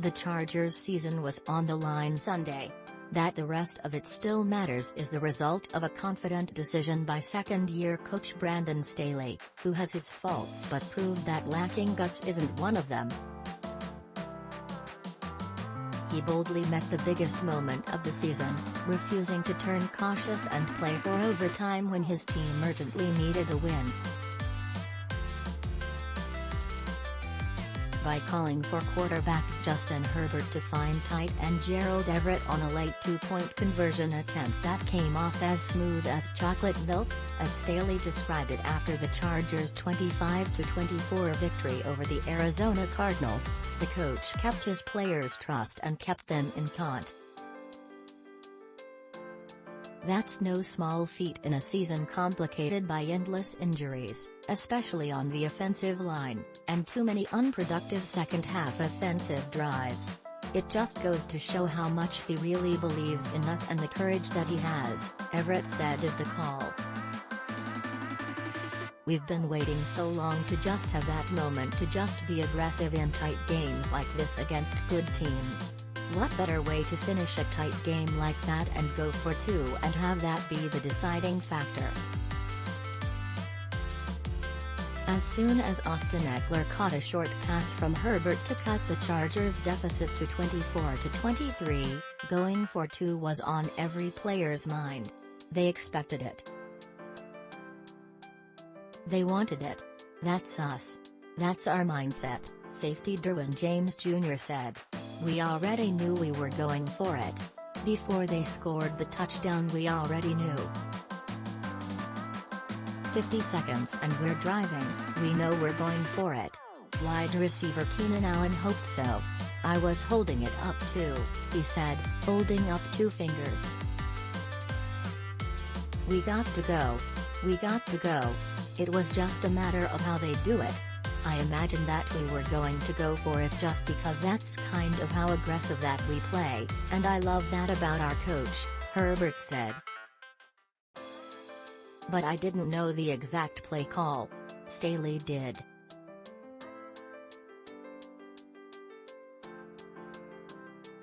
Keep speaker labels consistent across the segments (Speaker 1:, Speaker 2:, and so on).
Speaker 1: The Chargers' season was on the line Sunday. That the rest of it still matters is the result of a confident decision by second-year coach Brandon Staley, who has his faults but proved that lacking guts isn't one of them. He boldly met the biggest moment of the season, refusing to turn cautious and play for overtime when his team urgently needed a win. By calling for quarterback Justin Herbert to find tight end Gerald Everett on a late two-point conversion attempt that came off as smooth as chocolate milk, as Staley described it after the Chargers' 25-24 victory over the Arizona Cardinals, the coach kept his players' trust and kept them in cont. That's no small feat in a season complicated by endless injuries, especially on the offensive line, and too many unproductive second-half offensive drives. It just goes to show how much he really believes in us and the courage that he has, Everett said of the call. We've been waiting so long to just have that moment to just be aggressive in tight games like this against good teams. What better way to finish a tight game like that and go for two and have that be the deciding factor? As soon as Austin Ekeler caught a short pass from Herbert to cut the Chargers' deficit to 24-23, going for two was on every player's mind. They expected it. They wanted it. That's us. That's our mindset, safety Derwin James Jr. said. We already knew we were going for it. Before they scored the touchdown we already knew. 50 seconds and we're driving, we know we're going for it. Wide receiver Keenan Allen hoped so. I was holding it up too, he said, holding up two fingers. We got to go. We got to go. It was just a matter of how they do it. I imagined that we were going to go for it just because that's kind of how aggressive that we play, and I love that about our coach, Herbert said. But I didn't know the exact play call. Staley did.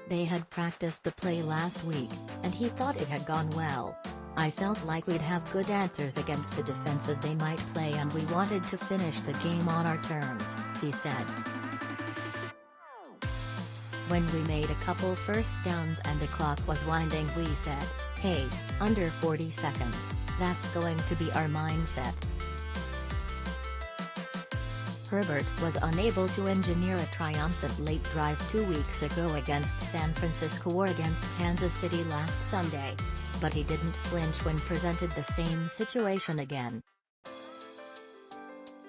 Speaker 1: They had practiced the play last week, and he thought it had gone well. I felt like we'd have good answers against the defenses they might play and we wanted to finish the game on our terms, he said. When we made a couple first downs and the clock was winding we said, hey, under 40 seconds, that's going to be our mindset. Herbert was unable to engineer a triumphant late drive 2 weeks ago against San Francisco or against Kansas City last Sunday. But he didn't flinch when presented the same situation again.